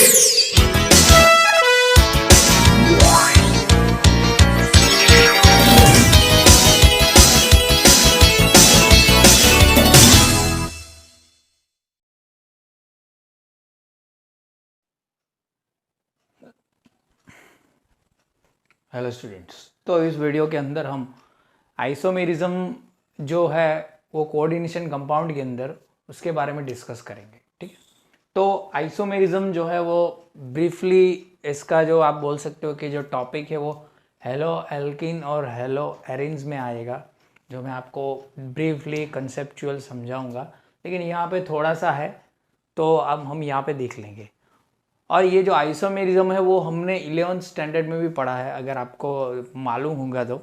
Hello students, तो इस video के अंदर हम आइसोमेरिज्म जो है वो कोऑर्डिनेशन कंपाउंड के अंदर उसके बारे में डिस्कस करेंगे। ठीक है, तो आइसोमेरिज्म जो है वो ब्रीफली इसका जो आप बोल सकते हो कि जो टॉपिक है वो हेलो एल्किन और हेलो एरिन्स में आएगा, जो मैं आपको ब्रीफली कंसेप्चुअल समझाऊंगा, लेकिन यहाँ पे थोड़ा सा है तो अब हम यहाँ पे देख लेंगे। और ये जो आइसोमेरिज्म है वो हमने 11th स्टैंडर्ड में भी पढ़ा है, अगर आपको मालूम होगा तो।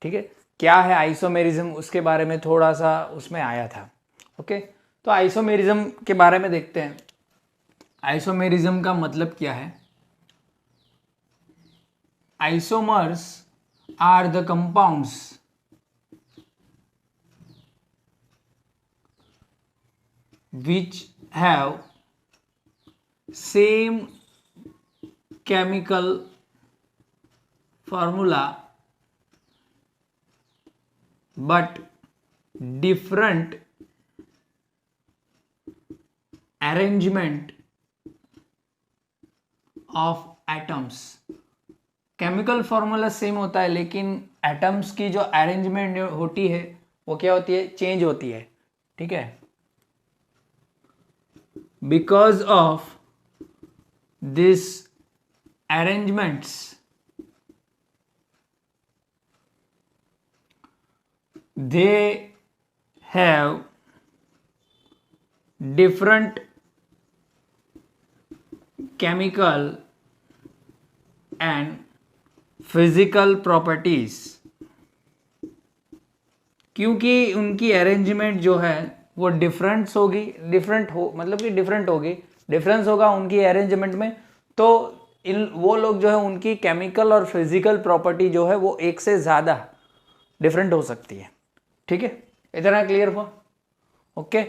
ठीक है, क्या है आइसोमेरिज्म उसके बारे में थोड़ा सा उसमें आया था। ओके, तो आइसोमेरिज्म के बारे में देखते हैं। आइसोमेरिज्म का मतलब क्या है? Isomers are the compounds which have same chemical formula but different arrangement of atoms। Chemical formula same होता है लेकिन एटम्स की जो अरेंजमेंट होती है वो क्या होती है? चेंज होती है। ठीक है, because of this arrangements they have different chemical and physical properties। क्योंकि उनकी अरेंजमेंट जो है वो डिफरेंस होगी, डिफरेंट हो मतलब कि डिफरेंट होगी, डिफरेंस होगा उनकी अरेंजमेंट में, तो इन वो लोग जो है उनकी केमिकल और फिजिकल प्रॉपर्टी जो है वो एक से ज़्यादा डिफरेंट हो सकती है। ठीक है, इतना क्लियर हुआ? ओके,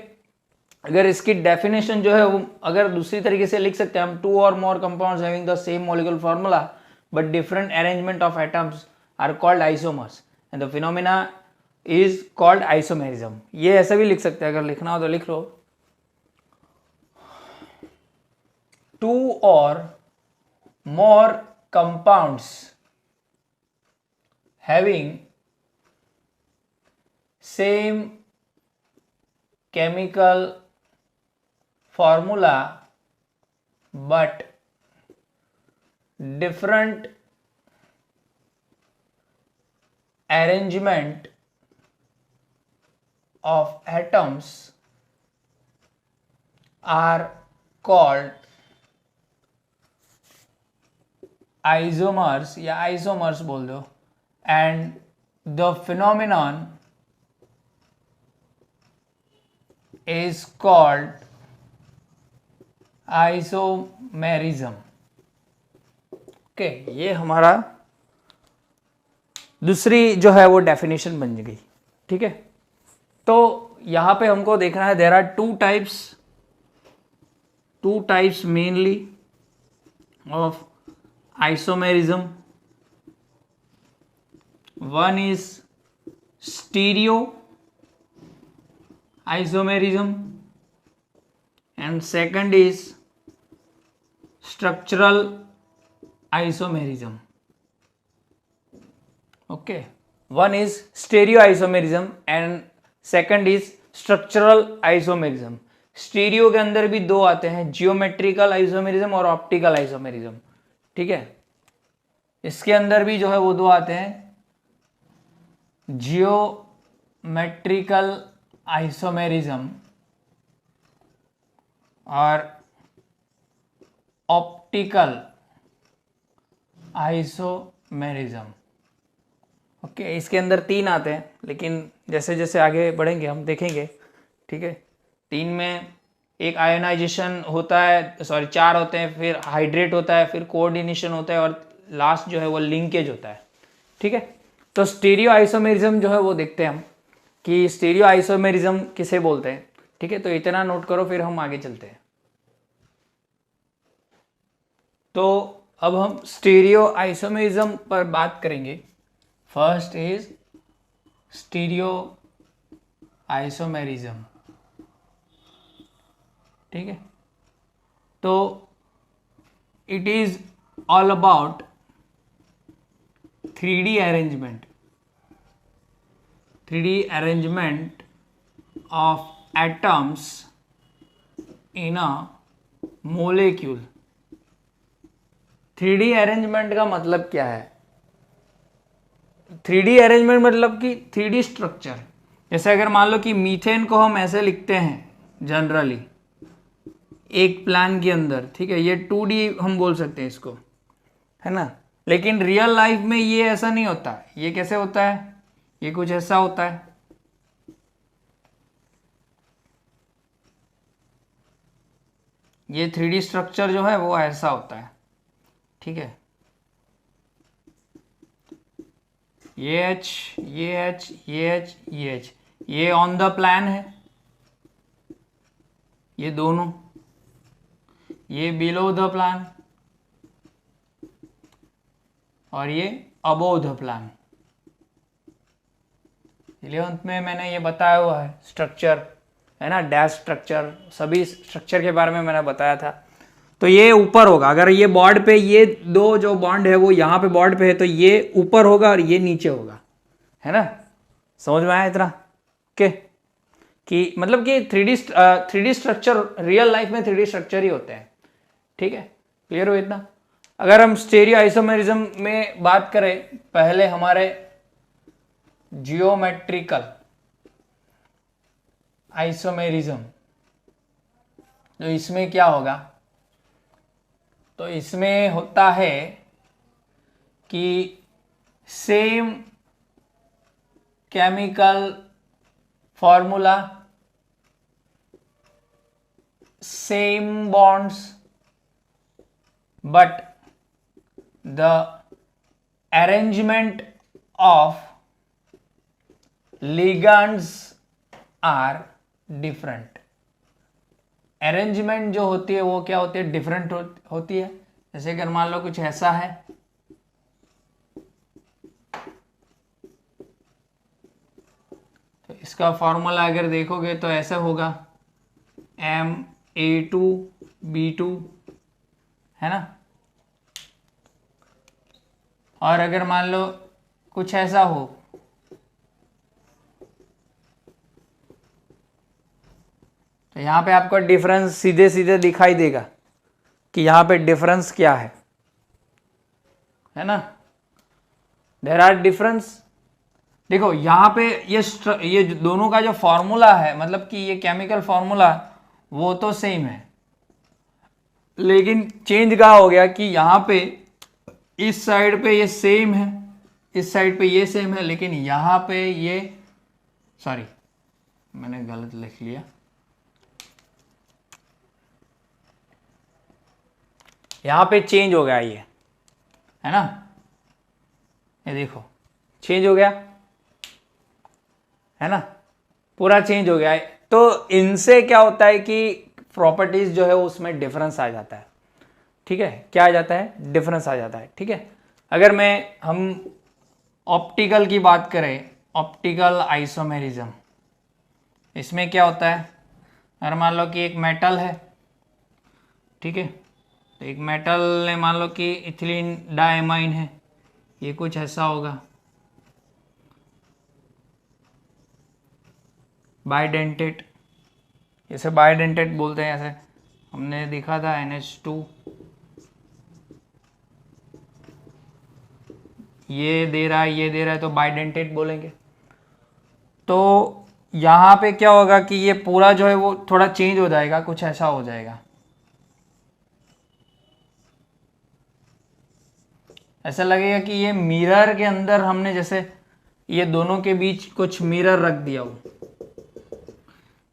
अगर इसकी डेफिनेशन जो है वो अगर दूसरी तरीके से लिख सकते हैं हम, 2 और more compounds having the same molecular formula but different arrangement of atoms are called isomers and the phenomena is called isomerism. ये ऐसा भी लिख सकते हैं, अगर लिखना हो तो लिख लो। 2 or more compounds having same chemical formula but different arrangement of atoms are called isomers या आइसोमर्स बोल दो, and the phenomenon is called isomerism. Okay, ये हमारा दूसरी जो है वो डेफिनेशन बन गई। ठीक है, तो यहां पे हमको देखना है there are two types mainly of isomerism। One is stereo isomerism and second is structural isomerism। okay, one is stereo isomerism and second is structural isomerism। Stereo के अंदर भी दो आते हैं, जियोमेट्रिकल आइसोमेरिज्म और ऑप्टिकल आइसोमेरिज्म। ठीक है, इसके अंदर भी जो है वो दो आते हैं, जियोमेट्रिकल आइसोमेरिज्म और ऑप्टिकल आइसोमेरिज्म। ओके, इसके अंदर 3 आते हैं, लेकिन जैसे जैसे आगे बढ़ेंगे हम देखेंगे। ठीक है, 3 में एक आयोनाइजेशन होता है, 4 होते हैं, फिर हाइड्रेट होता है, फिर कोऑर्डिनेशन होता है और लास्ट जो है वो लिंकेज होता है। ठीक है, तो स्टीरियो आइसोमेरिज्म जो है वो देखते हैं हम कि स्टीरियो आइसोमेरिज्म किसे बोलते हैं। ठीक है, तो इतना नोट करो, फिर हम आगे चलते हैं। तो अब हम स्टीरियो आइसोमेरिज्म पर बात करेंगे। फर्स्ट इज स्टीरियो आइसोमेरिज्म, ठीक है। तो it is all about 3D arrangement, 3D arrangement of atoms in a molecule. 3D arrangement का मतलब क्या है? 3D अरेंजमेंट मतलब कि 3D स्ट्रक्चर। जैसे अगर मान लो कि मीथेन को हम ऐसे लिखते हैं जनरली एक प्लान के अंदर, ठीक है, ये 2D हम बोल सकते हैं इसको, है ना। लेकिन रियल लाइफ में ये ऐसा नहीं होता। ये कैसे होता है? ये कुछ ऐसा होता है, ये 3D स्ट्रक्चर जो है वो ऐसा होता है, ठीक है। ये H, ये H, ये H, ये H, ये ऑन द प्लान है, ये दोनों, ये बिलो द प्लान और ये अबोव द प्लान। 11th में मैंने ये बताया हुआ है स्ट्रक्चर, है ना, डैश स्ट्रक्चर, सभी स्ट्रक्चर के बारे में मैंने बताया था। तो ये ऊपर होगा, अगर ये बॉर्ड पे ये दो जो बॉन्ड है वो यहाँ पे बॉर्ड पे है तो ये ऊपर होगा और ये नीचे होगा, है ना। समझ में आया इतना के कि मतलब कि 3D स्ट्रक्चर रियल लाइफ में 3D स्ट्रक्चर ही होते हैं, ठीक है। क्लियर हो इतना? अगर हम स्टीरियो आइसोमेरिज्म में बात करें, पहले हमारे जियोमेट्रिकल आइसोमेरिज्म, तो इसमें क्या होगा? तो इसमें होता है कि same chemical formula, same bonds, but the arrangement of ligands are different. Arrangement जो होती है वो क्या होती है? डिफरेंट होती है। जैसे अगर मान लो कुछ ऐसा है, तो इसका फॉर्मूला अगर देखोगे तो ऐसा होगा Ma2B2, है ना। और अगर मान लो कुछ ऐसा हो, तो यहां पे आपको डिफरेंस सीधे सीधे दिखाई देगा कि यहां पे डिफरेंस क्या है ना। There are difference. देखो यहां पे ये दोनों का जो फॉर्मूला है, मतलब कि ये केमिकल फॉर्मूला वो तो सेम है, लेकिन चेंज क्या हो गया कि यहां पे इस साइड पे ये सेम है, इस साइड पे ये सेम है, लेकिन यहां पे ये, सॉरी मैंने गलत लिख लिया, यहां पे चेंज हो गया ये, है ना। ये देखो चेंज हो गया, है ना, पूरा चेंज हो गया है। तो इनसे क्या होता है कि प्रॉपर्टीज जो है उसमें डिफरेंस आ जाता है, ठीक है। क्या आ जाता है? डिफरेंस आ जाता है, ठीक है। अगर हम ऑप्टिकल की बात करें, ऑप्टिकल आइसोमेरिज्म, इसमें क्या होता है? अगर मान लो कि एक मेटल है, ठीक है, तो एक मेटल ने मान लो कि इथिलीन डायमाइन है, ये कुछ ऐसा होगा, बाइडेंटेट, इसे बाइडेंटेट बोलते हैं, ऐसे हमने देखा था NH2, ये दे रहा है, ये दे रहा है, तो बाइडेंटेट बोलेंगे। तो यहाँ पे क्या होगा कि ये पूरा जो है वो थोड़ा चेंज हो जाएगा, कुछ ऐसा हो जाएगा, ऐसा लगेगा कि ये मिरर के अंदर हमने जैसे ये दोनों के बीच कुछ मिरर रख दिया हो।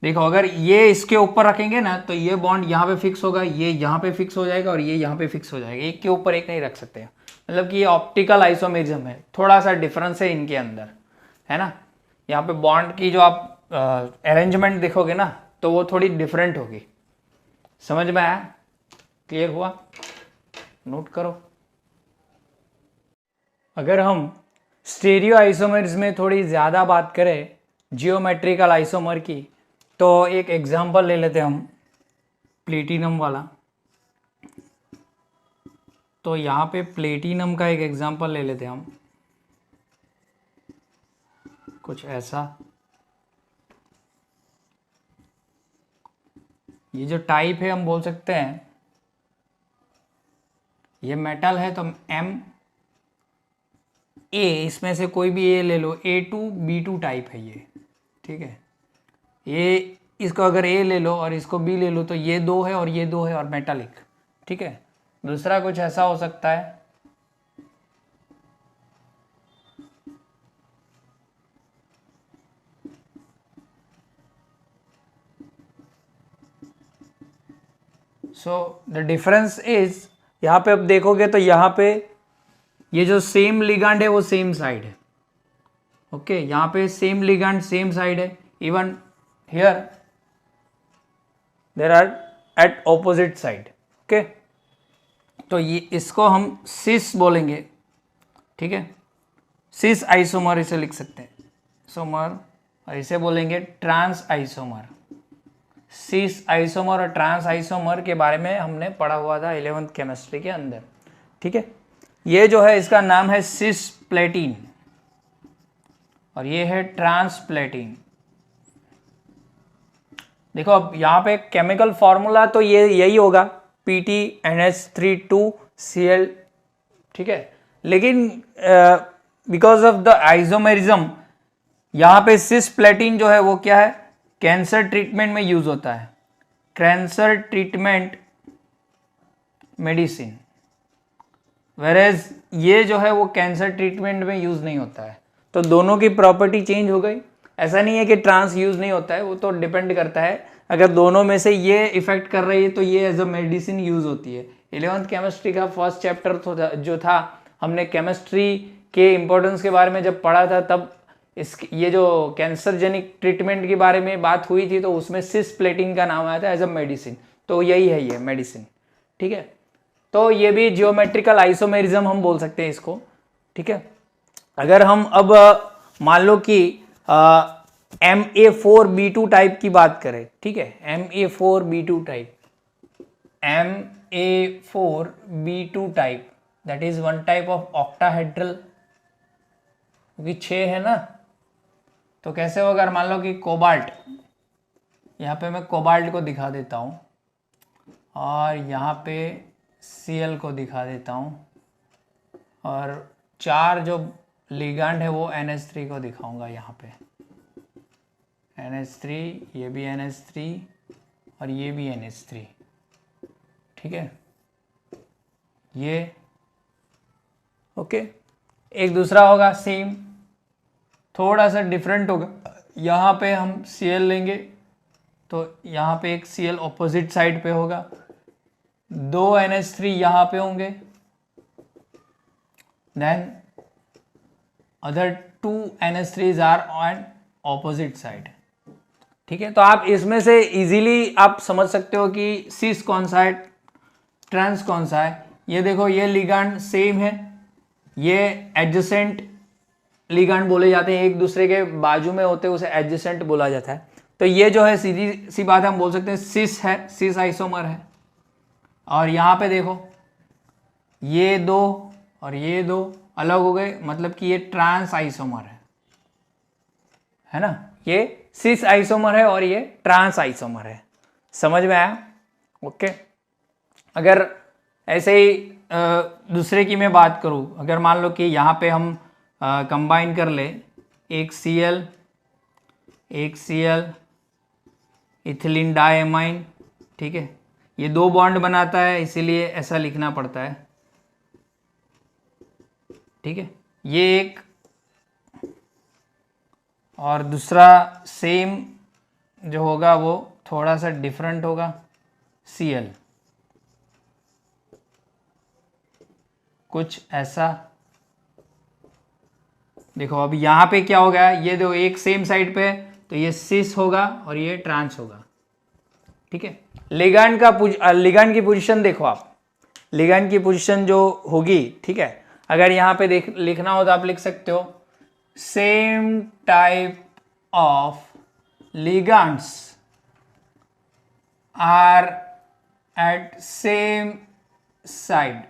देखो अगर ये इसके ऊपर रखेंगे ना तो ये बॉन्ड यहाँ पे फिक्स होगा, ये यहाँ पे फिक्स हो जाएगा और ये यहाँ पे फिक्स हो जाएगा, एक के ऊपर एक नहीं रख सकते। मतलब कि ये ऑप्टिकल आइसोमेरिज्म है, थोड़ा सा डिफरेंस है इनके अंदर, है ना। यहाँ पे बॉन्ड की जो आप अरेंजमेंट देखोगे ना तो वो थोड़ी डिफरेंट होगी। समझ में आया? क्लियर हुआ? नोट करो। अगर हम स्टीरियो आइसोमर्स में थोड़ी ज़्यादा बात करें जियोमेट्रिकल आइसोमर की, तो एक एग्जांपल ले लेते हैं हम प्लेटिनम वाला। तो यहाँ पे प्लेटिनम का एक एग्जांपल ले लेते हैं हम, कुछ ऐसा। ये जो टाइप है हम बोल सकते हैं, ये मेटल है तो एम ए, इसमें से कोई भी ए ले लो, A2 B2 टाइप है ये, ठीक है। ये इसको अगर ए ले लो और इसको बी ले लो तो ये दो है और ये दो है और मेटालिक, ठीक है। दूसरा कुछ ऐसा हो सकता है, सो द डिफरेंस इज, यहाँ पे अब देखोगे तो यहाँ पे ये जो सेम लिगांड है वो सेम साइड है, ओके। यहाँ पे सेम लिगांड सेम साइड है, even here there are at opposite side, okay. तो ये इसको हम सिस बोलेंगे, ठीक है। सिस आइसोमर इसे लिख सकते हैं, आइसोमर, और इसे बोलेंगे ट्रांस आइसोमर। सिस आइसोमर और ट्रांस आइसोमर के बारे में हमने पढ़ा हुआ था 11th केमिस्ट्री के अंदर, ठीक है। ये जो है इसका नाम है सिस प्लेटिन और ये है ट्रांस प्लेटिन। देखो अब यहाँ पे केमिकल फॉर्मूला तो ये यही होगा, PTNH32Cl, ठीक है। लेकिन बिकॉज ऑफ द आइसोमेरिज्म यहाँ पे सिस प्लेटिन जो है वो क्या है, कैंसर ट्रीटमेंट में यूज होता है, कैंसर ट्रीटमेंट मेडिसिन, वेरेज ये जो है वो कैंसर ट्रीटमेंट में यूज नहीं होता है। तो दोनों की प्रॉपर्टी चेंज हो गई। ऐसा नहीं है कि ट्रांस यूज नहीं होता है, वो तो डिपेंड करता है। अगर दोनों में से ये इफेक्ट कर रही है तो ये एज अ मेडिसिन यूज होती है। 11th केमिस्ट्री का फर्स्ट चैप्टर जो था, हमने केमिस्ट्री के इम्पोर्टेंस के बारे में जब पढ़ा था, तब ये जो कैंसरजेनिक ट्रीटमेंट के बारे में बात हुई थी तो उसमें सिस प्लेटिन का नाम आया था एज अ मेडिसिन। तो यही है ये मेडिसिन, ठीक है। तो ये भी जियोमेट्रिकल आइसोमेरिज्म हम बोल सकते हैं इसको, ठीक है। अगर हम अब मान लो कि MA4B2 टाइप की बात करें, ठीक है, MA4B2 type, MA4B2 type that is one type of octahedral, क्योंकि 6 है ना। तो कैसे होगा, मान लो कि कोबाल्ट, यहाँ पे मैं कोबाल्ट को दिखा देता हूँ और यहाँ पे Cl को दिखा देता हूँ, और 4 जो लिगांड है वो NH3 को दिखाऊंगा यहाँ पे, NH3, ये भी NH3 और ये भी NH3, ठीक है। ये ओके। एक दूसरा होगा सेम, थोड़ा सा डिफरेंट होगा। यहाँ पे हम Cl लेंगे तो यहाँ पे एक Cl ऑपोजिट साइड पे होगा, 2 NH3 यहाँ पे होंगे, then other 2 NH3s are on opposite side, ठीक है। तो आप इसमें से इजीली आप समझ सकते हो कि सिस कौन सा है, ट्रांस कौन सा है। ये देखो, ये लिगांड सेम है, ये एडजेसेंट लिगांड बोले जाते हैं, एक दूसरे के बाजू में होते हैं, उसे एडजेसेंट बोला जाता है। तो ये जो है सीधी सी बात है, हम बोल सकते हैं सिस है, सिस आइसोमर है। और यहाँ पे देखो, ये 2 और ये 2 अलग हो गए, मतलब कि ये ट्रांस आइसोमर है ना। ये सिस आइसोमर है और ये ट्रांस आइसोमर है। समझ में आया? ओके। अगर ऐसे ही दूसरे की मैं बात करूं, अगर मान लो कि यहाँ पे हम कंबाइन कर ले, एक Cl इथिलीन डाइअमाइन, ठीक है। ये 2 बॉन्ड बनाता है, इसीलिए ऐसा लिखना पड़ता है, ठीक है। ये एक, और दूसरा सेम जो होगा वो थोड़ा सा डिफरेंट होगा, Cl, कुछ ऐसा। देखो अब यहाँ पे क्या होगा, ये दो एक सेम साइड पे, तो ये सिस होगा और ये ट्रांस होगा, ठीक है। लिगांड की पोजीशन देखो आप, लिगैंड की पोजीशन जो होगी, ठीक है, अगर यहाँ पे देख लिखना हो तो आप लिख सकते हो same type of ligands are at same side,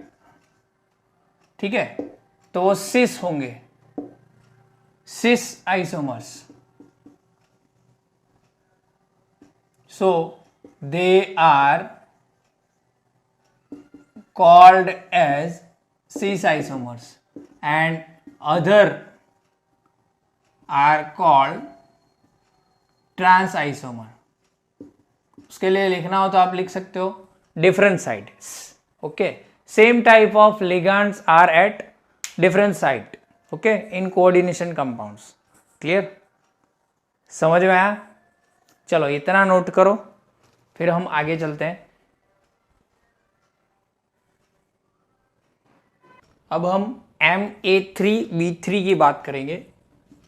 ठीक है, तो वो सिस होंगे, cis isomers. So they are called as cis isomers and other are called trans isomer। उसके लिए लिखना हो तो आप लिख सकते हो different sides, okay, same type of ligands are at different site, okay, in coordination compounds। clear, समझ में आया? चलो इतना नोट करो, फिर हम आगे चलते हैं। अब हम Ma3B3 की बात करेंगे।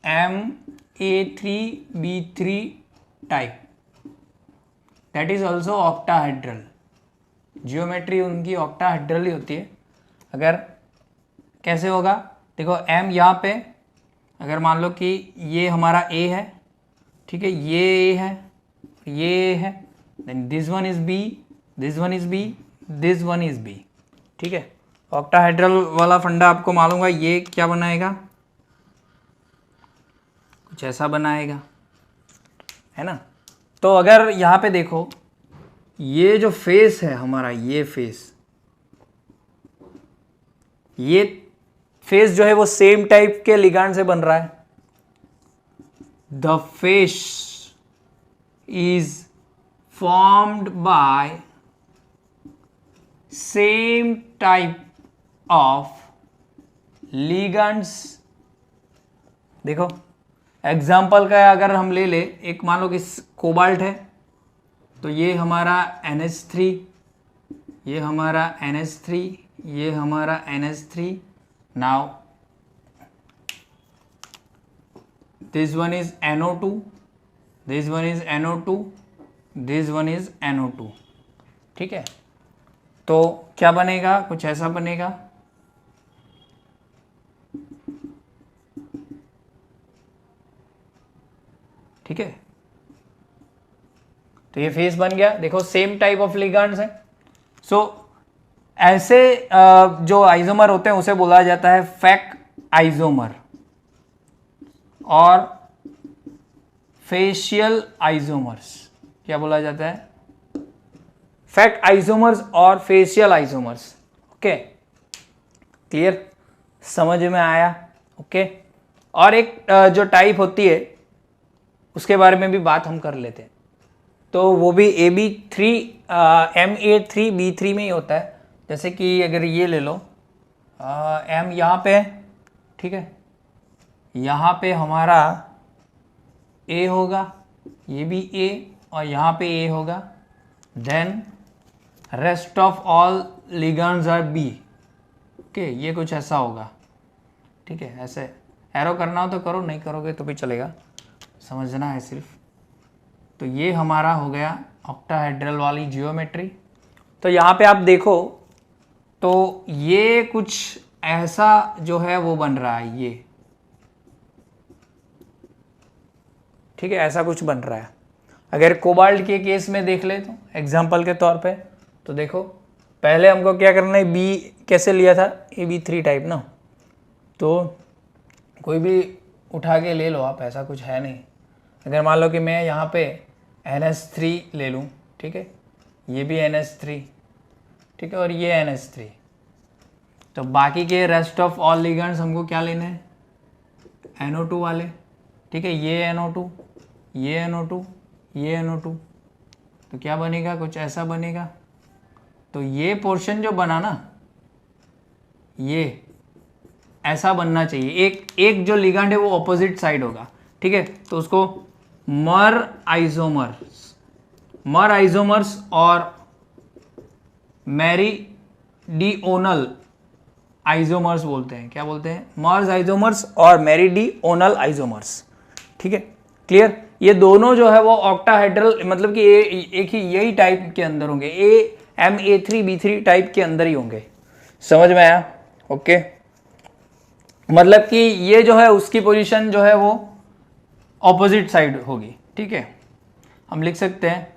Ma3B3 type, that is also octahedral. Geometry उनकी ऑक्टाहेड्रल ही होती है। अगर कैसे होगा, देखो M यहाँ पे, अगर मान लो कि ये हमारा A है, ठीक है, ये A है, ये A है, then this one is B, this one is B, this one is B, ठीक है। ऑक्टाहेड्रल वाला फंडा आपको मालूम है, ये क्या बनाएगा, कुछ ऐसा बनाएगा, है ना। तो अगर यहाँ पे देखो, ये जो फेस है हमारा, ये फेस जो है वो सेम टाइप के लिगैंड से बन रहा है। The face is formed by same type of ligands. देखो एग्जाम्पल का अगर हम ले ले, एक मान लो कि कोबाल्ट है, तो ये हमारा NH3, ये हमारा NH3, ये हमारा NH3। Now this one is NO2, this one is NO2, this one is NO2, ठीक है। तो क्या बनेगा, कुछ ऐसा बनेगा, ठीक है। तो ये फेस बन गया, देखो सेम टाइप ऑफ लिगैंड्स है। सो ऐसे जो आइसोमर होते हैं उसे बोला जाता है फैक आइसोमर और फेशियल आइसोमर्स। क्या बोला जाता है, फैक आइसोमर्स और फेशियल आइसोमर्स। ओके, क्लियर, समझ में आया? ओके, और एक जो टाइप होती है उसके बारे में भी बात हम कर लेते हैं। तो वो भी Ma3B3 में ही होता है। जैसे कि अगर ये ले लो, M यहाँ पे है, ठीक है, यहाँ पे हमारा A होगा, ये भी A, और यहाँ पे A होगा, then rest of all ligands are B। ओके, ये कुछ ऐसा होगा, ठीक है। ऐसे एरो करना हो तो करो, नहीं करोगे तो भी चलेगा, समझना है सिर्फ। तो ये हमारा हो गया ऑक्टाहेड्रल वाली जियोमेट्री। तो यहाँ पे आप देखो तो ये कुछ ऐसा जो है वो बन रहा है, ये, ठीक है, ऐसा कुछ बन रहा है। अगर कोबाल्ट के केस में देख ले तो एग्जाम्पल के तौर पे, तो देखो पहले हमको क्या करना है, बी कैसे लिया था, AB3 टाइप ना। तो कोई भी उठा के ले लो आप, ऐसा कुछ है नहीं। अगर मान लो कि मैं यहाँ पे NH3 ले लूँ, ठीक है, ये भी NH3, ठीक है, और ये NH3, तो बाकी के रेस्ट ऑफ ऑल लिगैंड्स हमको क्या लेने हैं, NO2 वाले, ठीक है, ये NO2, ये NO2, ये NO2। तो क्या बनेगा, कुछ ऐसा बनेगा। तो ये पोर्शन जो बना ना, ये ऐसा बनना चाहिए। एक जो लिगैंड है वो ऑपोजिट साइड होगा, ठीक है। तो उसको मर आइसोमर्स और मेरिडियोनल आइसोमर्स बोलते हैं। क्या बोलते हैं, मर्स आइसोमर्स और मेरिडियोनल आइसोमर्स, ठीक है, क्लियर। ये दोनों जो है वो ऑक्टाहेड्रल, मतलब कि एक ही यही टाइप के अंदर होंगे। Ma3B3 टाइप के अंदर ही होंगे। समझ में आया? ओके, मतलब कि ये जो है उसकी पोजीशन जो है वो ऑपोजिट साइड होगी। ठीक है, हम लिख सकते हैं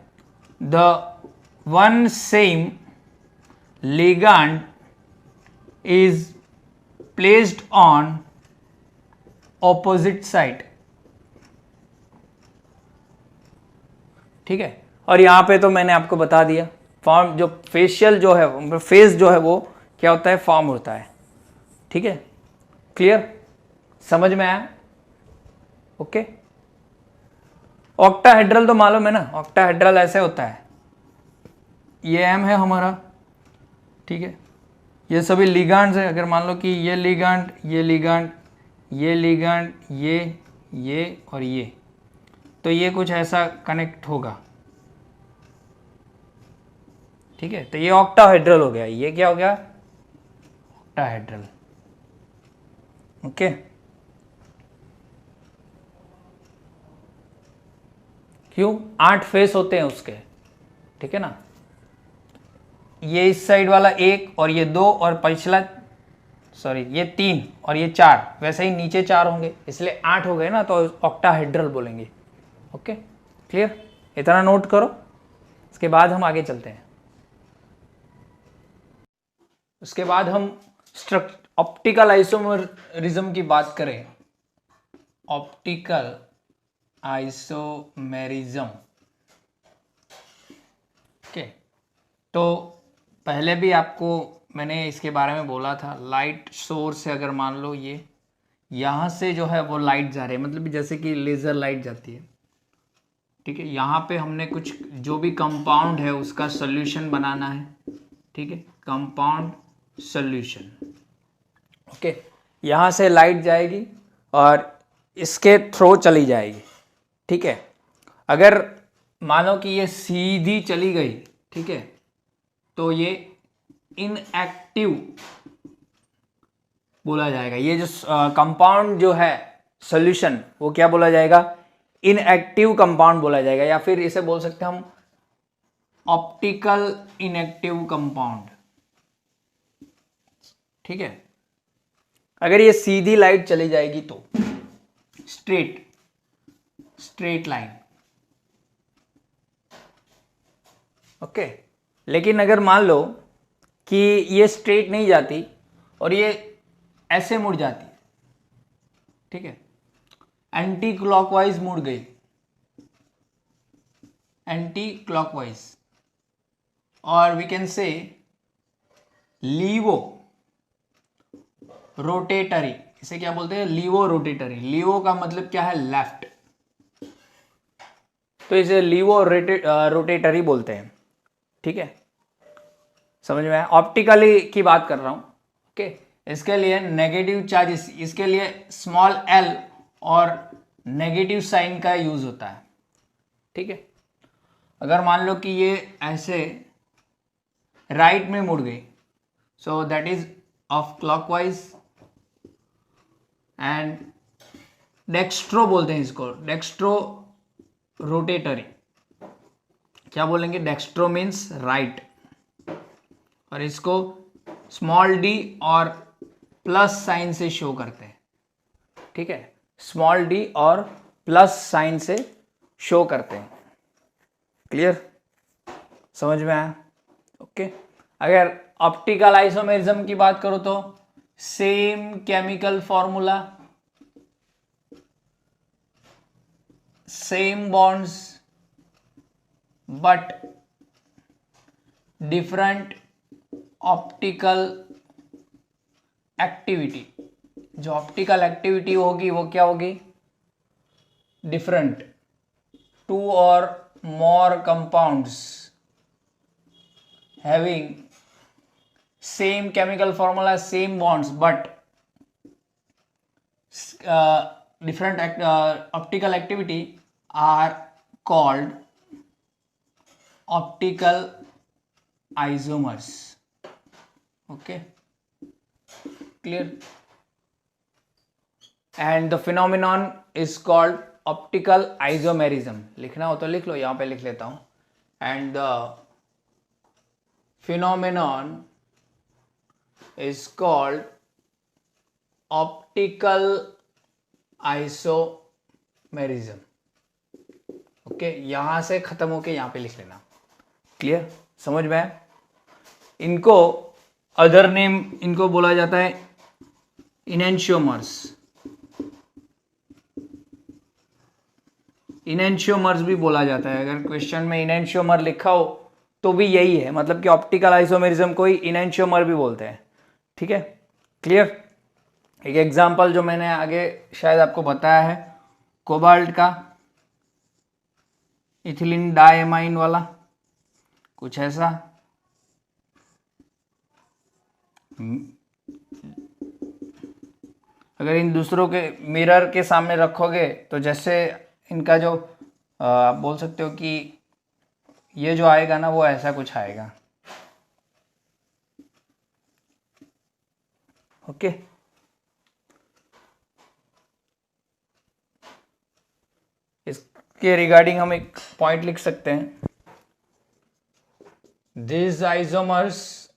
the one same ligand is placed on opposite side। ठीक है, और यहां पे तो मैंने आपको बता दिया फॉर्म, जो फेशियल जो है फेस जो है वो क्या होता है, फॉर्म होता है। ठीक है, क्लियर, समझ में आया? ओके, ऑक्टाहेड्रल तो मालूम है ना, ऑक्टाहेड्रल ऐसे होता है, ये एम है हमारा। ठीक है, ये सभी लिगांड्स है। अगर मान लो कि ये लिगांड, ये लिगांड, ये लिगांड, ये और ये, तो ये कुछ ऐसा कनेक्ट होगा। ठीक है, तो ये ऑक्टाहेड्रल हो गया। ये क्या हो गया, ऑक्टाहेड्रल। ओके, क्यों? 8 फेस होते हैं उसके। ठीक है ना, ये इस साइड वाला 1 और ये 2 और पिछला सॉरी ये 3 और ये 4, वैसे ही नीचे 4 होंगे, इसलिए 8 हो गए ना, तो ऑक्टाहेड्रल बोलेंगे। ओके, क्लियर, इतना नोट करो, इसके बाद हम आगे चलते हैं। उसके बाद हम ऑप्टिकल आइसोमेरिज्म की बात करें। Optical isomerism. ओके, तो पहले भी आपको मैंने इसके बारे में बोला था, लाइट सोर्स से अगर मान लो ये यहाँ से जो है वो लाइट जा रही है, मतलब जैसे कि लेज़र लाइट जाती है। ठीक है, यहाँ पे हमने कुछ जो भी कंपाउंड है उसका सोल्यूशन बनाना है। ठीक है, कंपाउंड सोल्यूशन। ओके, यहाँ से लाइट जाएगी और इसके थ्रू चली जाएगी। ठीक है, अगर मानो कि ये सीधी चली गई, ठीक है, तो ये इनएक्टिव बोला जाएगा। ये जो कंपाउंड जो है सॉल्यूशन, वो क्या बोला जाएगा, इनएक्टिव कंपाउंड बोला जाएगा, या फिर इसे बोल सकते हैं हम ऑप्टिकल इनएक्टिव कंपाउंड। ठीक है, अगर ये सीधी लाइट चली जाएगी तो स्ट्रेट लाइन। ओके, लेकिन अगर मान लो कि ये स्ट्रेट नहीं जाती और ये ऐसे मुड़ जाती, ठीक है, एंटी क्लॉकवाइज मुड़ गई, एंटी क्लॉकवाइज, और वी कैन से लीवो रोटेटरी। इसे क्या बोलते हैं, लीवो रोटेटरी। लीवो का मतलब क्या है, लेफ्ट, तो इसे लीवो रोटेटरी बोलते हैं। ठीक है, समझ में आया? ऑप्टिकली की बात कर रहा हूं। ओके, इसके लिए नेगेटिव चार्जेस, इसके लिए स्मॉल l और नेगेटिव साइन का यूज होता है। ठीक है, अगर मान लो कि ये ऐसे राइट में मुड़ गई, so that is of clockwise, and dextro बोलते हैं इसको, डेक्स्ट्रो रोटेटरी। क्या बोलेंगे, डेक्स्ट्रो मीन्स राइट, और इसको स्मॉल d और प्लस साइन से शो करते हैं। ठीक है, स्मॉल d और प्लस साइन से शो करते हैं। क्लियर, समझ में आया? ओके, अगर ऑप्टिकल आइसोमेरिज्म की बात करो तो same chemical formula, same bonds but different optical activity. जो ऑप्टिकल एक्टिविटी होगी वो क्या होगी, different. 2 or more compounds having same chemical formula, same bonds, but different optical activity are called optical isomers. Okay, clear? And the phenomenon is called optical isomerism. लिखना हो तो लिख लो, यहाँ पे लिख लेता हूँ। And the phenomenon is called optical isomerism. Okay, यहां से खत्म होके यहां पे लिख लेना. क्लियर, समझ में आया? इनको अदर नेम इनको बोला जाता है इनेंशियोमर्स. इनेंशियोमर्स भी बोला जाता है. अगर क्वेश्चन में इनेंशियोमर लिखा हो तो भी यही है, मतलब कि ऑप्टिकल आइसोमेरिज्म को ही इनेंशियोमर भी बोलते हैं. ठीक है, क्लियर. एक एग्जांपल जो मैंने आगे शायद आपको बताया है, कोबाल्ट का इथिलीन डायमाइन वाला, कुछ ऐसा. अगर इन दूसरों के मिरर के सामने रखोगे तो जैसे इनका जो आप बोल सकते हो कि ये जो आएगा ना, वो ऐसा कुछ आएगा. ओके, इसके रिगार्डिंग हम एक पॉइंट लिख सकते हैं. These isomers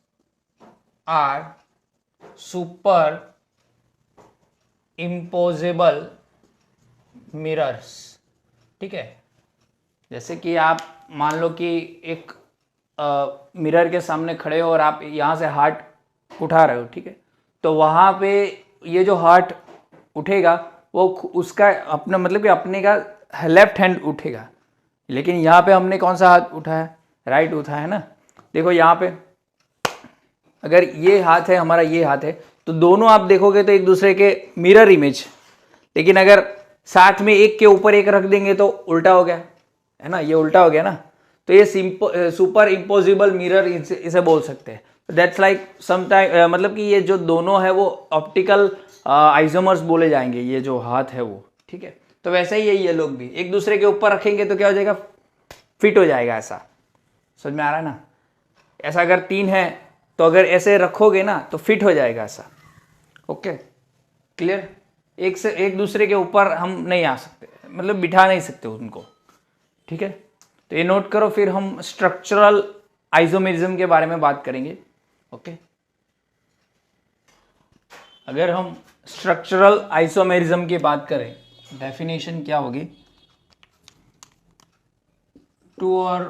are super imposable mirrors. ठीक है, जैसे कि आप मान लो कि एक मिरर के सामने खड़े हो और आप यहाँ से हाथ उठा रहे हो. ठीक है, तो वहाँ पे ये जो हाथ उठेगा वो उसका अपना मतलब कि अपने का लेफ्ट हैंड उठेगा, लेकिन यहाँ पे हमने कौन सा हाथ उठाया? राइट उठाया है ना. देखो यहाँ पे अगर ये हाथ है हमारा, ये हाथ है, तो दोनों आप देखोगे तो एक दूसरे के मिरर इमेज. लेकिन अगर साथ में एक के ऊपर एक रख देंगे तो उल्टा हो गया है ना, ये उल्टा हो गया ना. तो ये सुपर इम्पोजिबल मिरर इसे बोल सकते हैं. दैट्स लाइक समटाइम, मतलब कि ये जो दोनों है वो ऑप्टिकल आइसोमर्स बोले जाएंगे, ये जो हाथ है वो. ठीक है, तो वैसे ही ये लोग भी एक दूसरे के ऊपर रखेंगे तो क्या हो जाएगा? फिट हो जाएगा. ऐसा समझ में आ रहा है ना? ऐसा अगर 3 है तो अगर ऐसे रखोगे ना तो फिट हो जाएगा ऐसा. Okay, clear. एक से एक दूसरे के ऊपर हम नहीं आ सकते, मतलब बिठा नहीं सकते उनको. ठीक है, तो ये नोट करो. फिर हम स्ट्रक्चरल आइसोमेरिज्म के बारे में बात करेंगे. ओके, अगर हम स्ट्रक्चरल आइसोमेरिज्म की बात करें, डेफिनेशन क्या होगी? 2 or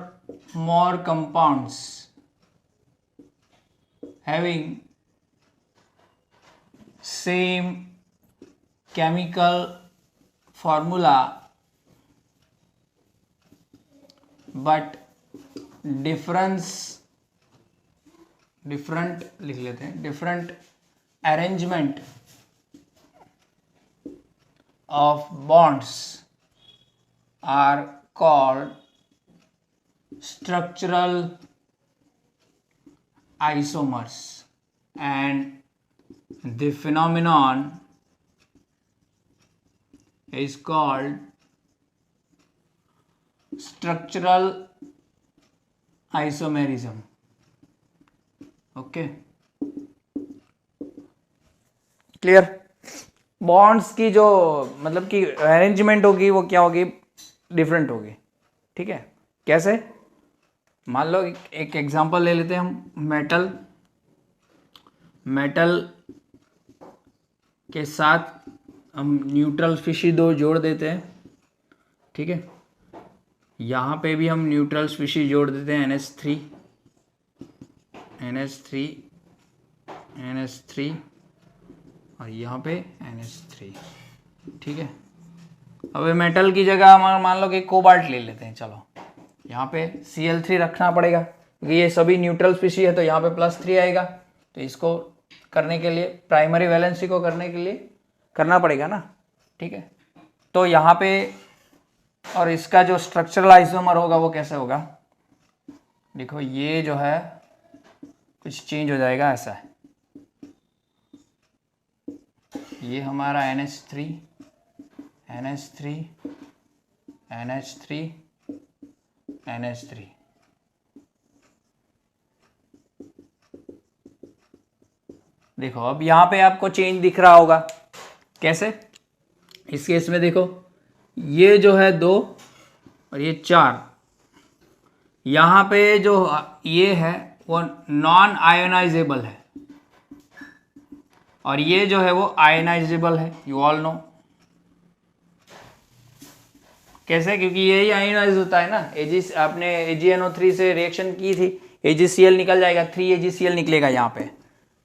more compounds having same chemical formula but different लिख लेते हैं, different arrangement of bonds are called structural isomers, and the phenomenon is called structural isomerism. Okay, clear. Bonds की जो मतलब कि अरेंजमेंट होगी वो क्या होगी? डिफरेंट होगी. ठीक है, कैसे? मान लो एक एग्जांपल ले लेते हैं हम. मेटल के साथ हम न्यूट्रल स्पीशीज 2 जोड़ देते हैं. ठीक है, यहाँ पे भी हम न्यूट्रल स्पीशीज जोड़ देते हैं, NH3 और यहाँ पे NH3. ठीक है, अब मेटल की जगह हम मान लो कि कोबाल्ट ले लेते हैं. चलो, यहाँ पे Cl3 रखना पड़ेगा क्योंकि ये सभी न्यूट्रल स्पीशीज है, तो यहाँ पे +3 आएगा. तो इसको करने के लिए, प्राइमरी वैलेंसी को करने के लिए करना पड़ेगा ना. ठीक है, तो यहाँ पे और इसका जो स्ट्रक्चरल आइसोमर होगा वो कैसे होगा? देखो, ये जो है कुछ चेंज हो जाएगा. ऐसा है, ये हमारा NH3 देखो, अब यहाँ पे आपको चेंज दिख रहा होगा. कैसे? इस केस में देखो, ये जो है 2 और ये 4, यहाँ पे जो ये है वो नॉन आयोनाइजेबल है और ये जो है वो आयोनाइजेबल है। यू ऑल नो कैसे, क्योंकि यही आयोनाइज होता है ना। आपने AgNO3 से रिएक्शन की थी, AgCl निकल जाएगा, 3 AgCl निकलेगा यहाँ पे,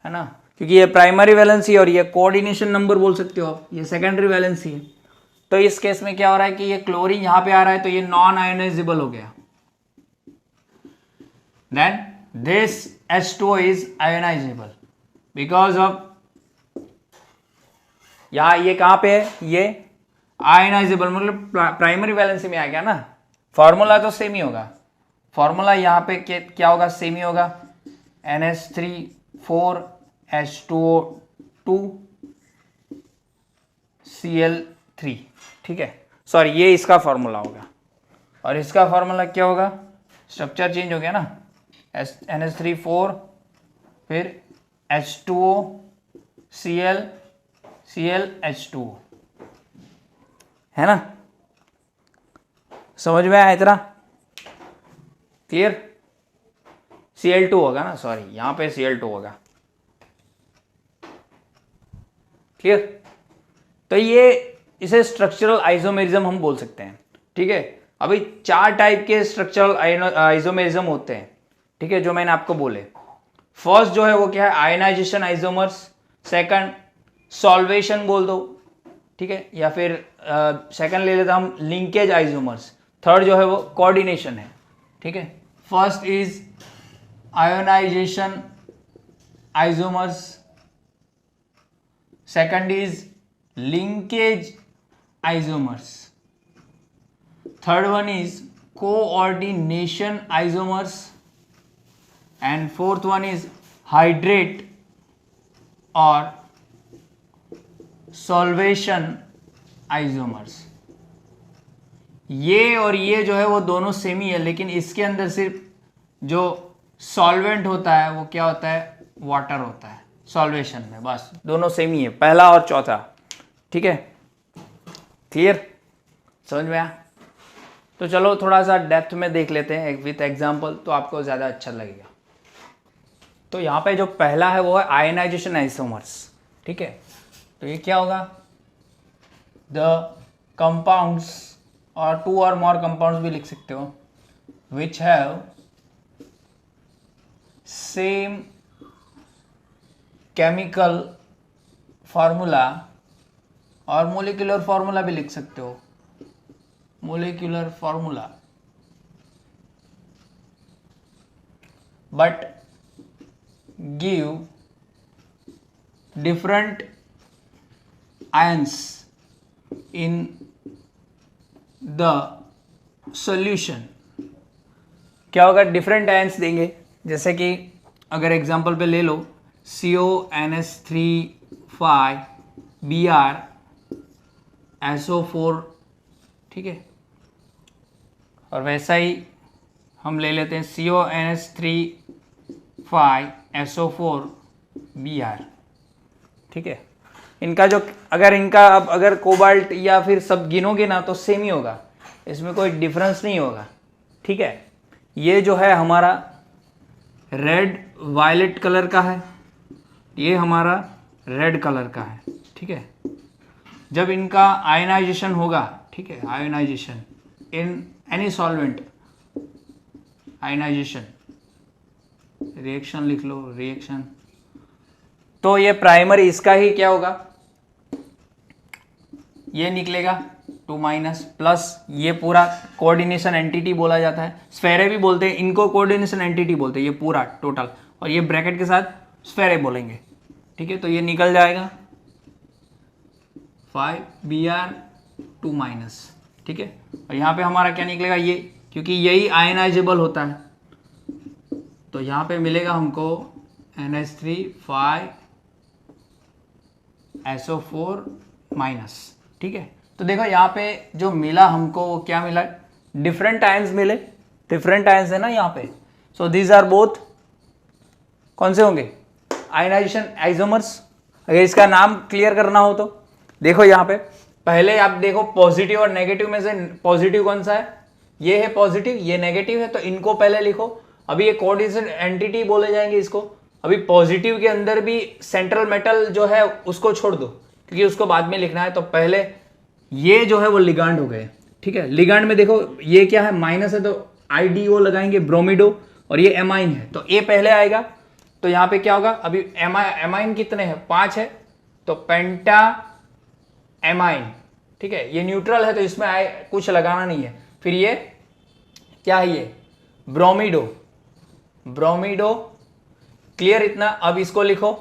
है ना, क्योंकि ये प्राइमरी वैलेंसी और ये कोऑर्डिनेशन नंबर बोल सकते हो आप, ये सेकेंडरी वैलेंसी है। तो इस केस में क्या हो रहा है कि ये क्लोरीन यहाँ पे आ रहा है तो ये नॉन आयोनाइजेबल हो गया। Then this H2O is ionisable because of, यहाँ ये कहाँ पे है, ये आयोनाइजेबल मतलब प्राइमरी वैलेंसी में आ गया ना। फॉर्मूला तो सेम ही होगा, फॉर्मूला यहाँ पे क्या होगा, सेम ही होगा, NH3 4H2O2 Cl3, ठीक है। सॉरी, ये इसका फॉर्मूला होगा और इसका फॉर्मूला क्या होगा, स्ट्रक्चर चेंज हो गया ना, NH3 4 फिर H2O Cl H2O, है ना। समझ में आया इतना, क्लियर। Cl2 होगा ना, सॉरी यहां पे Cl2 होगा, क्लियर। तो ये इसे स्ट्रक्चरल आइसोमेरिज्म हम बोल सकते हैं, ठीक है। अभी 4 टाइप के स्ट्रक्चरल आइसोमेरिज्म होते हैं, ठीक है, जो मैंने आपको बोले। फर्स्ट जो है वो क्या है, आयनाइजेशन आइसोमर्स। सेकंड सॉल्वेशन बोल दो, ठीक है, या फिर सेकंड ले लेते हम लिंकेज आइसोमर्स। थर्ड जो है वो कोऑर्डिनेशन है, ठीक है। First is ionisation isomers, second is linkage isomers, third one is coordination isomers and fourth one is hydrate और सॉल्वेशन आइसोमर्स। ये और ये जो है वो दोनों सेम ही है, लेकिन इसके अंदर सिर्फ जो सॉल्वेंट होता है वो क्या होता है, वाटर होता है सॉल्वेशन में, बस दोनों सेम ही है, पहला और चौथा, ठीक है, क्लियर, समझ में आया। तो चलो थोड़ा सा डेप्थ में देख लेते हैं विथ एग्जांपल, तो आपको ज़्यादा अच्छा लगेगा। तो यहाँ पे जो पहला है वो है आयनाइजेशन आइसोमर्स, ठीक है। तो ये क्या होगा, द कंपाउंड्स और 2 और मोर कंपाउंड्स भी लिख सकते हो, which have same chemical formula, और मोलिकुलर फार्मूला भी लिख सकते हो, molecular formula, but give different ions in the solution। क्या होगा, डिफरेंट आयंस देंगे, जैसे कि अगर एग्जांपल पे ले लो CONH3 5Br ठीक है, और वैसा ही हम ले लेते हैं CONH3 5SO4Br, ठीक है। इनका जो अगर कोबाल्ट या फिर सब गिनोगे ना तो सेम ही होगा, इसमें कोई डिफरेंस नहीं होगा, ठीक है। ये जो है हमारा रेड वायलेट कलर का है, ये हमारा रेड कलर का है, ठीक है। जब इनका आयनाइजेशन होगा, ठीक है, ionisation in any solvent, ionisation reaction लिख लो, रिएक्शन, तो ये प्राइमरी इसका ही क्या होगा, ये निकलेगा 2- प्लस ये पूरा कोऑर्डिनेशन एंटिटी बोला जाता है, स्फेरे भी बोलते हैं इनको, कोऑर्डिनेशन एंटिटी बोलते हैं, ये पूरा टोटल, और ये ब्रैकेट के साथ स्फेरे बोलेंगे, ठीक है। तो ये निकल जाएगा 5Br2-, ठीक है। और यहाँ पे हमारा क्या निकलेगा, ये, क्योंकि यही आयनाइजेबल होता है, तो यहाँ पे मिलेगा हमको NH3 5SO4-, ठीक है। तो देखो यहाँ पे जो मिला हमको वो क्या मिला, डिफरेंट आयंस मिले, डिफरेंट आयंस है ना यहाँ पे। सो दीज आर बोथ कौन से होंगे, आयनाइजेशन आइसोमर्स। अगर इसका नाम क्लियर करना हो तो देखो यहाँ पे पहले आप देखो पॉजिटिव और नेगेटिव में से पॉजिटिव कौन सा है, ये है पॉजिटिव, ये नेगेटिव है, तो इनको पहले लिखो, अभी ये कोऑर्डिनेशन एंटिटी बोले जाएंगे इसको। अभी पॉजिटिव के अंदर भी सेंट्रल मेटल जो है उसको छोड़ दो, क्योंकि उसको बाद में लिखना है। तो पहले ये जो है वो लिगांड हो गए, ठीक है। लिगांड में देखो ये क्या है, माइनस है, तो आईडीओ लगाएंगे, ब्रोमिडो, और ये एमाइन है तो ए पहले आएगा। तो यहाँ पे क्या होगा, अभी एमाइन कितने हैं, 5 है, तो पेंटा एमाइन, ठीक है। ये न्यूट्रल है तो इसमें कुछ लगाना नहीं है। फिर ये क्या है, ये ब्रोमिडो, ब्रोमिडो, क्लियर इतना। अब इसको लिखो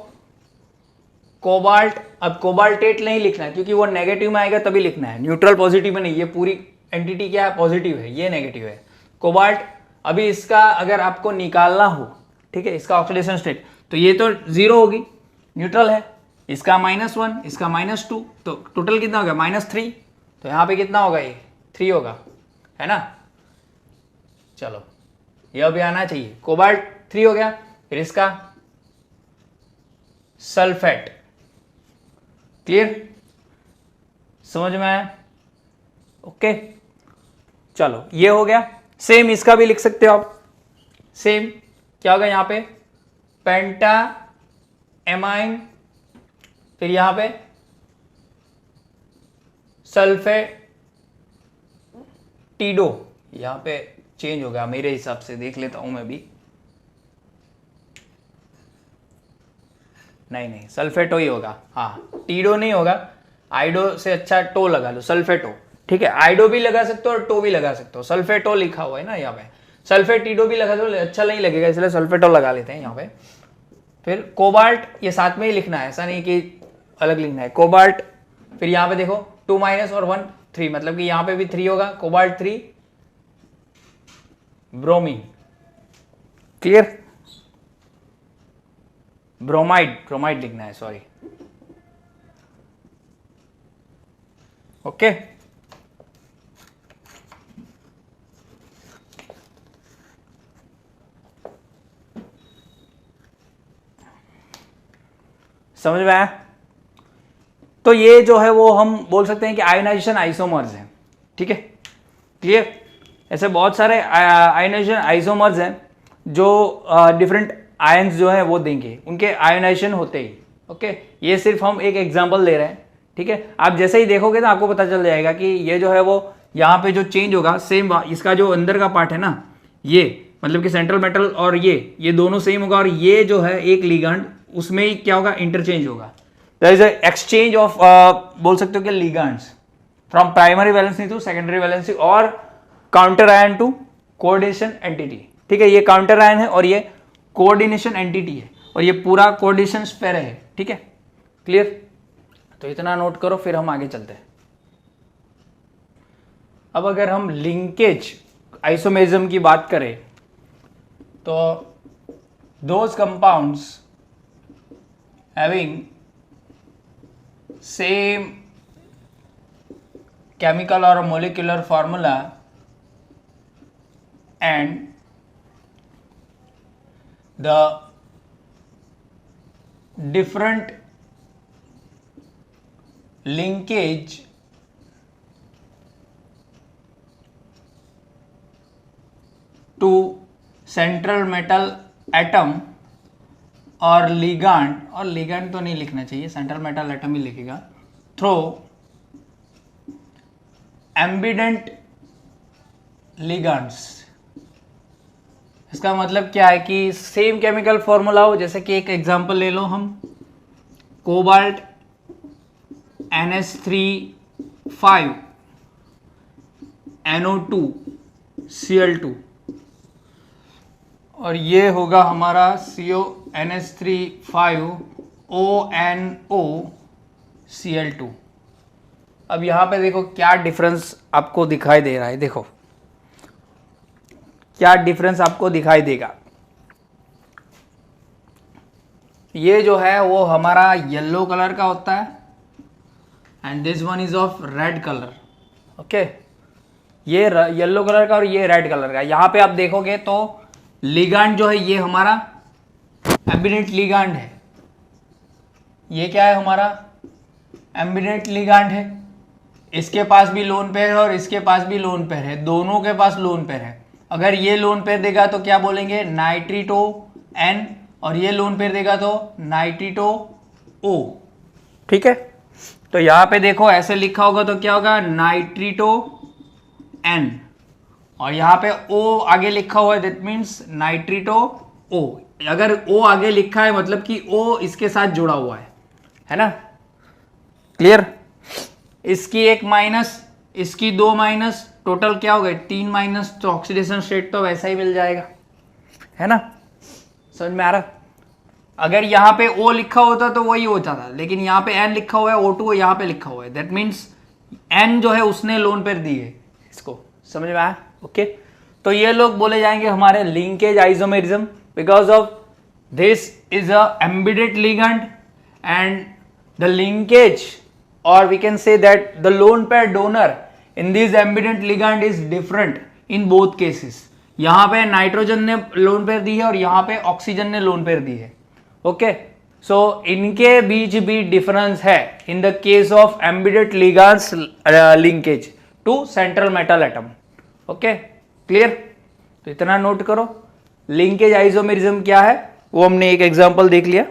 कोबाल्ट। अब कोबाल्टेट नहीं लिखना है क्योंकि वो नेगेटिव में आएगा तभी लिखना है, न्यूट्रल पॉजिटिव में नहीं। ये पूरी एंटिटी क्या है, पॉजिटिव है, ये नेगेटिव है, कोबाल्ट। अभी इसका अगर आपको निकालना हो, ठीक है, इसका ऑक्सीडेशन स्टेट, तो ये तो 0 होगी, न्यूट्रल है। इसका -1, इसका -2, तो टोटल कितना होगा, -3। तो यहाँ पे कितना होगा, ये 3 होगा, है ना। चलो ये अभी आना चाहिए, कोबाल्ट 3 हो गया। फिर इसका सल्फेट, क्लियर, समझ में आया, ओके। चलो ये हो गया। सेम इसका भी लिख सकते हो आप, सेम क्या होगा यहाँ पे, पेंटा एमाइन, फिर यहां पे सल्फेटिडो, यहां पे चेंज होगा मेरे हिसाब से, देख लेता हूं मैं भी। नहीं सल्फेटो ही होगा, हाँ, टीडो नहीं होगा। आइडो से अच्छा टो लगा लो, सल्फेटो, ठीक है। आइडो भी लगा सकते हो और टो भी लगा सकते हो, सल्फेटो लिखा हुआ है ना यहाँ पे। सल्फेटिडो भी लगा दो, अच्छा नहीं लगेगा, इसलिए सल्फेटो लगा लेते हैं यहाँ पे। फिर कोबाल्ट, ये साथ में ही लिखना है, ऐसा नहीं कि अलग लिखना है, कोबाल्ट। फिर यहाँ पे देखो 2 - और 1 3, मतलब कि यहाँ पे भी 3 होगा, कोबाल्ट 3, ब्रोमीन, क्लियर। ब्रोमाइड लिखना है, सॉरी, ओके। समझ में आया। तो ये जो है वो हम बोल सकते हैं कि आयोनाइजेशन आइसोमर्स हैं, ठीक है, क्लियर। ऐसे बहुत सारे आयोनाइजेशन आइसोमर्स हैं जो डिफरेंट आयंस जो है वो देंगे, उनके आयोनाइजेशन होते ही, ओके। ये सिर्फ हम एक एग्जांपल दे रहे हैं, ठीक है। आप जैसे ही देखोगे तो आपको पता चल जाएगा कि ये जो है वो यहाँ पे जो चेंज होगा, सेम इसका जो अंदर का पार्ट है ना, ये मतलब कि सेंट्रल मेटल और ये दोनों सेम होगा, और ये जो है एक लिगैंड, उसमें ही क्या होगा, इंटरचेंज होगा। There is a exchange of, बोल सकते हो कि ligands from primary valency to secondary valency और counter ion to coordination entity, ठीक है। ये काउंटर आयन है और ये कोऑर्डिनेशन एंटिटी है, और ये पूरा कोऑर्डिनेशन स्पेयर है, ठीक है, क्लियर। तो इतना नोट करो, फिर हम आगे चलते हैं। अब अगर हम लिंकेज आइसोमेरिज्म की बात करें तो those compounds having same chemical or molecular formula and the different linkage to central metal atom और लिगांड, और लिगांड तो नहीं लिखना चाहिए, सेंट्रल मेटल एटम ही लिखेगा, थ्रो एम्बिडेंट लिगांड्स। इसका मतलब क्या है कि सेम केमिकल फॉर्मूला हो, जैसे कि एक एग्जांपल ले लो हम, कोबाल्ट NH3 NO2 Cl2, और ये होगा हमारा NH3 ONO Cl2। अब यहां पे देखो क्या डिफरेंस आपको दिखाई दे रहा है, देखो क्या डिफरेंस आपको दिखाई देगा। ये जो है वो हमारा येलो कलर का होता है and this one is of red colour, okay. ये येलो कलर का और ये रेड कलर का। यहां पे आप देखोगे तो लिगांड जो है ये हमारा एम्बिडेंट लिगांड है, ये क्या है हमारा एम्बिडेंट लिगांड है। इसके पास भी लोन पेयर है और इसके पास भी लोन पेयर है, दोनों के पास लोन पेयर है। अगर ये लोन पेयर देगा तो क्या बोलेंगे, नाइट्रिटो N, और ये लोन पेयर देगा तो नाइट्रिटो O। ठीक है, तो यहां पे देखो ऐसे लिखा होगा तो क्या होगा, नाइट्रिटो N, और यहां पे O आगे लिखा हुआ है, दैट मीन्स नाइट्रिटो O। अगर O आगे लिखा है मतलब कि O इसके साथ जुड़ा हुआ है ना, क्लियर। इसकी एक माइनस, इसकी दो माइनस, टोटल क्या हो गए 3 माइनस, तो ऑक्सीडेशन स्टेट तो वैसा ही मिल जाएगा, है ना, समझ में आ रहा। अगर यहाँ पे O लिखा होता तो वही हो जाता, लेकिन यहाँ पे N लिखा हुआ है, O2 यहाँ पे लिखा हुआ है, दैट मीन्स N जो है उसने लोन पेयर दी है इसको, समझ में आया। ओके, तो ये लोग बोले जाएंगे हमारे linkage isomerism, because of this is a embedded ligand and the linkage, or we can say that the lone pair donor in this embedded ligand is different in both cases। यहां पे nitrogen ने lone pair दी है और यहां पे oxygen ने lone pair दी है। Okay, सो इनके बीच भी डिफरेंस है in the case of embedded ligands linkage to central metal atom. Okay, clear, तो इतना नोट करो। लिंकेज आइसोमेरिज्म क्या है वो हमने एक एग्जांपल देख लिया।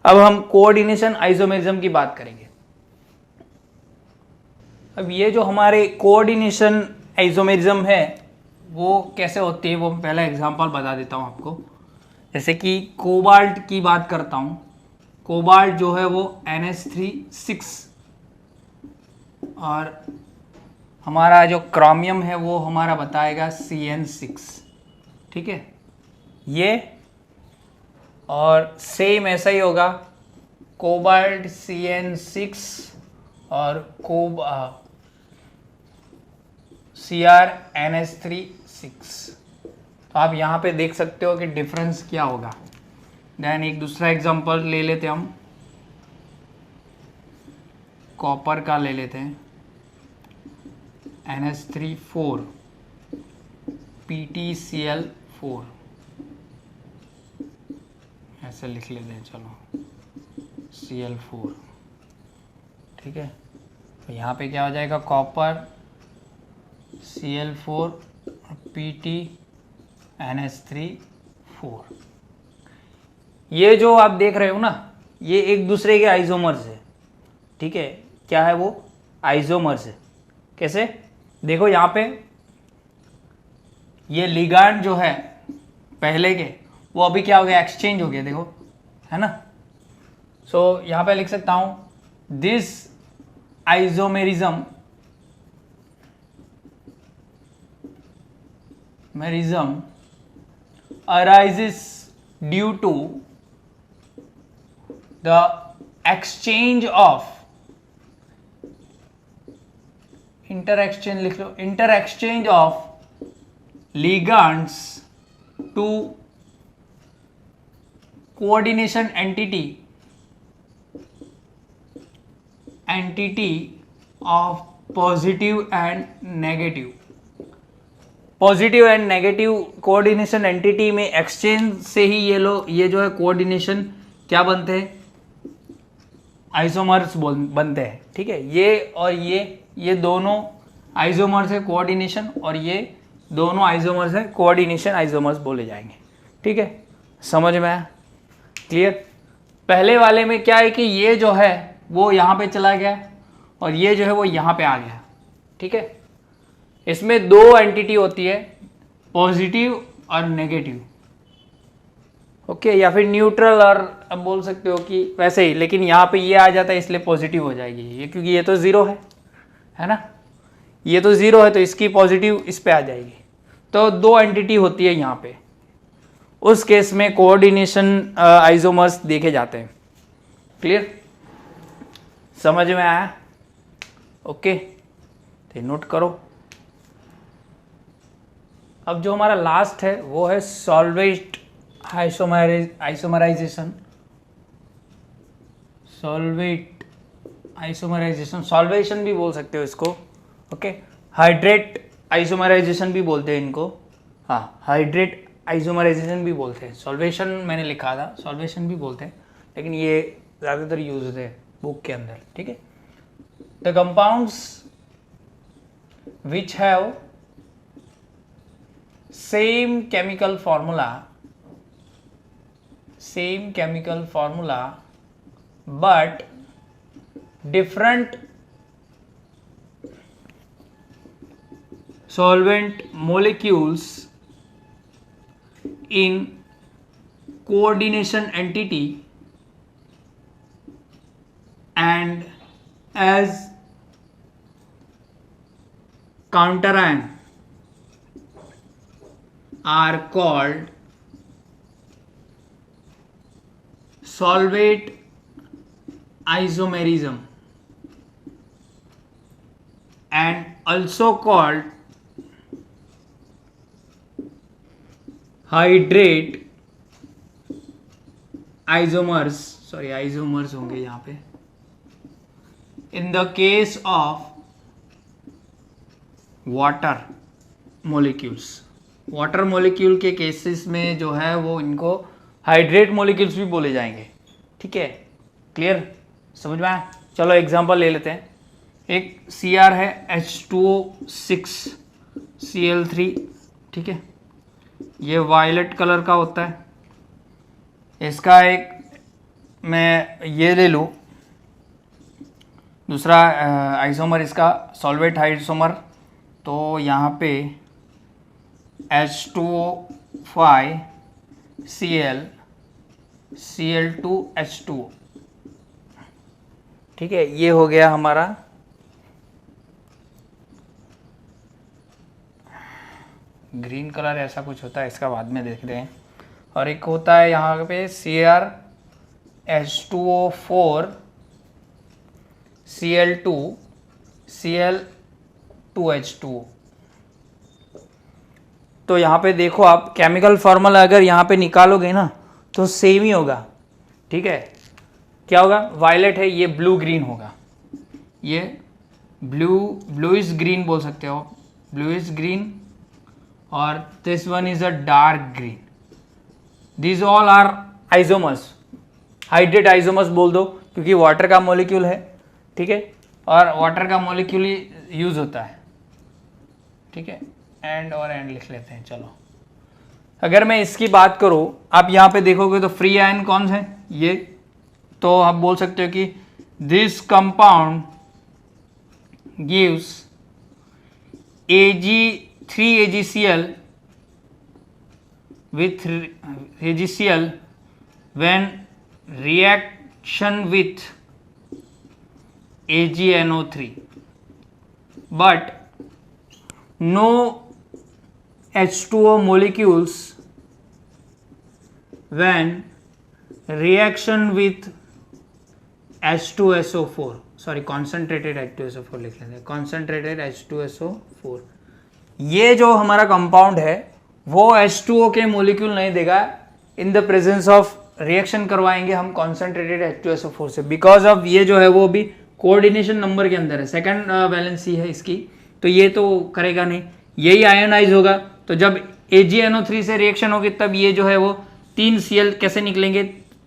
अब हम कोऑर्डिनेशन आइसोमेरिज्म की बात करेंगे। अब ये जो हमारे कोऑर्डिनेशन आइसोमेरिज्म है वो कैसे होती है, वो पहला एग्जांपल बता देता हूँ आपको। जैसे कि कोबाल्ट की बात करता हूँ, कोबाल्ट जो है वो NH3 और हमारा जो क्रोमियम है वो हमारा बताएगा CN6। ठीक है, ये और सेम ऐसा ही होगा, कोबाल्ट CN6 और CrNH3 तो आप यहाँ पे देख सकते हो कि डिफरेंस क्या होगा। देन एक दूसरा एग्जांपल ले लेते हैं हम, कॉपर का ले लेते हैं, NH3 PtCl4 ऐसे लिख लेते हैं, चलो Cl4। ठीक है, तो यहाँ पे क्या हो जाएगा, कॉपर Cl4 PtNH3। ये जो आप देख रहे हो ना, ये एक दूसरे के आइसोमर्स है। ठीक है, क्या है वो, आइसोमर्स है। कैसे, देखो यहाँ पे ये लिगैंड जो है पहले के वो अभी क्या हो गया, एक्सचेंज हो गया, देखो, है ना। सो यहाँ पे लिख सकता हूँ, this isomerism arises due to the exchange of interexchange of ligands to coordination entity of positive and negative. Positive and negative coordination entity में एक्सचेंज से ही ये जो है कोऑर्डिनेशन क्या बनते हैं, आइसोमर्स बनते हैं। ठीक है, ये और ये दोनों आइसोमर्स है कोऑर्डिनेशन, और ये दोनों आइसोमर्स है कोऑर्डिनेशन आइसोमर्स बोले जाएंगे। ठीक है, समझ में आया, क्लियर। पहले वाले में क्या है कि ये जो है वो यहाँ पे चला गया और ये जो है वो यहाँ पे आ गया। ठीक है, इसमें दो एंटिटी होती है, पॉजिटिव और नेगेटिव। ओके, या फिर न्यूट्रल, और अब बोल सकते हो कि वैसे ही, लेकिन यहाँ पे ये आ जाता है इसलिए पॉजिटिव हो जाएगी ये, क्योंकि ये तो ज़ीरो है ना, ये तो ज़ीरो है तो इसकी पॉजिटिव इस पे आ जाएगी। तो दो एंटिटी होती है यहाँ पे, उस केस में कोऑर्डिनेशन आइसोमर्स देखे जाते हैं। क्लियर, समझ में आया। ओके, तो नोट करो। अब जो हमारा लास्ट है वो है solvate isomerisation. Solvate isomerisation, solvation भी बोल सकते हो इसको। ओके, हाइड्रेट आइसोमराइजेशन भी बोलते हैं इनको, हाँ, हाइड्रेट आइसोमराइजेशन भी बोलते हैं। सॉल्वेशन मैंने लिखा था, सॉल्वेशन भी बोलते हैं, लेकिन ये ज़्यादातर यूज होते हैं बुक के अंदर। ठीक है, the compounds which have same chemical formula but different solvent molecules in coordination entity and as counterion are called solvate isomerism and also called hydrate isomers, isomers होंगे यहाँ पे, in the case of water molecule के cases में जो है वो इनको hydrate molecules भी बोले जाएंगे। ठीक है, क्लियर, समझ में आया? चलो एग्जांपल ले लेते हैं। एक Cr है H2O6 Cl3, ठीक है, ये वायलेट कलर का होता है। इसका एक मैं ये ले लूँ दूसरा आइसोमर, इसका सॉल्वेट आइसोमर, तो यहाँ पे H2O5 Cl2H2O, ठीक है, ये हो गया हमारा ग्रीन कलर, ऐसा कुछ होता है, इसका बाद में देखते हैं। और एक होता है यहाँ पे Cr H2O4 Cl2H2O। तो यहाँ पे देखो आप केमिकल फॉर्मूला अगर यहाँ पे निकालोगे ना तो सेम ही होगा। ठीक है, क्या होगा? वायलेट है, ये ब्लू ग्रीन होगा, ये ब्लूइश ग्रीन बोल सकते हो, ब्लूइश ग्रीन, और this one is a dark green. These all are isomers, hydrate isomers बोल दो क्योंकि वाटर का मॉलिक्यूल है। ठीक है, और वाटर का मॉलिक्यूल ही यूज होता है। ठीक है, एंड और एंड लिख लेते हैं। चलो, अगर मैं इसकी बात करूं, आप यहाँ पे देखोगे तो फ्री आयन कौन से हैं? ये तो आप बोल सकते हो कि this compound gives Ag3AgCl with AgCl when reaction with AgNO3, but no H2O molecules when reaction with H2SO4, concentrated H2SO4 लिख लेते हैं, concentrated H2SO4। ये जो हमारा कंपाउंड है वो H2O के मोलिक्यूल नहीं देगा in the presence of, reaction करवाएंगे हम कॉन्सेंट्रेटेड H2SO4 से, बिकॉज ऑफ ये जो है वो भी कोऑर्डिनेशन नंबर के अंदर है, सेकंड वैलेंसी है इसकी, तो ये तो करेगा नहीं, यही आयोनाइज होगा। तो जब AgNO3 से रिएक्शन होगी तब ये जो है वो 3 Cl कैसे निकलेंगे?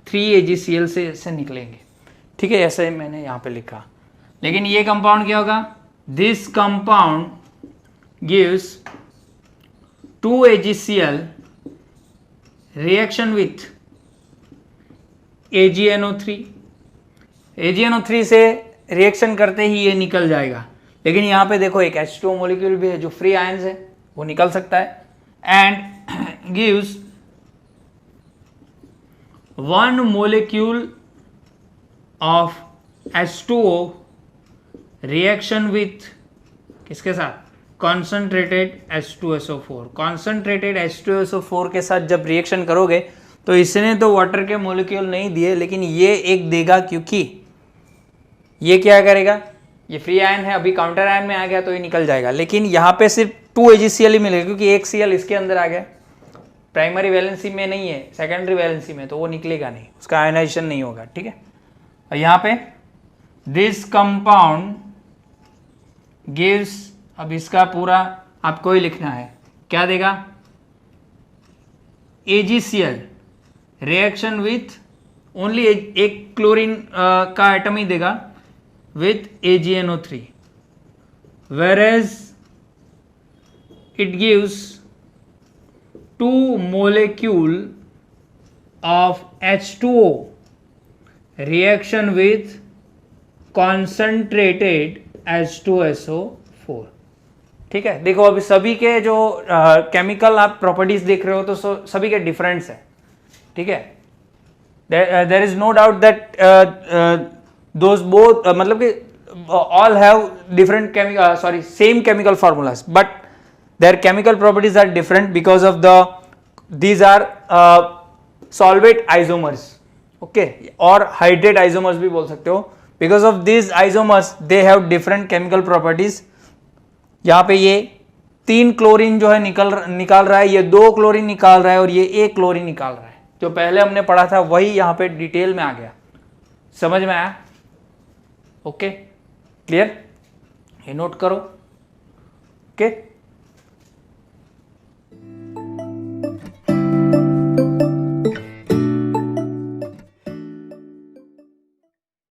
3 AgCl से निकलेंगे। ठीक है, ऐसे मैंने यहाँ पे लिखा। लेकिन ये कंपाउंड क्या होगा? This compound gives 2 AgCl reaction with AgNO3, AgNO3 से रिएक्शन करते ही ये निकल जाएगा। लेकिन यहाँ पे देखो एक H2O मॉलिक्यूल भी है जो फ्री आयंस है, वो निकल सकता है, and gives 1 molecule of H2O reaction with किसके साथ? Concentrated H2SO4। कॉन्सेंट्रेटेड H2SO4 के साथ जब रिएक्शन करोगे तो इसने तो वाटर के मॉलिक्यूल नहीं दिए, लेकिन ये एक देगा, क्योंकि ये क्या करेगा? ये फ्री आयन है, अभी काउंटर आयन में आ गया तो ये निकल जाएगा। लेकिन यहाँ पे सिर्फ 2 AgCl ही मिलेगा क्योंकि एक Cl इसके अंदर आ गया, प्राइमरी वैलेंसी में नहीं है, सेकेंडरी वैलेंसी में, तो वो निकलेगा नहीं, उसका आयनाइजेशन नहीं होगा। ठीक है, और यहाँ पे दिस कंपाउंड गिव्स, अब इसका पूरा आपको ही लिखना है, क्या देगा? AgCl रिएक्शन विथ ओनली एक क्लोरीन का एटम ही देगा with AgNO3, whereas it gives two molecule of H2O reaction with concentrated H2SO4। ठीक है, देखो अभी सभी के जो केमिकल आप प्रॉपर्टीज देख रहे हो तो सभी के डिफरेंस है। ठीक है, there is no doubt that those both मतलब कि all have different chemical same chemical formulas, but their chemical properties are different because of these are solvate isomers, okay, और hydrate isomers भी बोल सकते हो। because of these isomers they have different chemical properties। यहाँ पे ये 3 chlorine जो है निकाल रहा है, ये 2 क्लोरीन निकाल रहा है और ये 1 क्लोरीन निकाल रहा है। जो पहले हमने पढ़ा था वही यहाँ पे डिटेल में आ गया, समझ में आया? Okay, clear? ये नोट करो। ओके।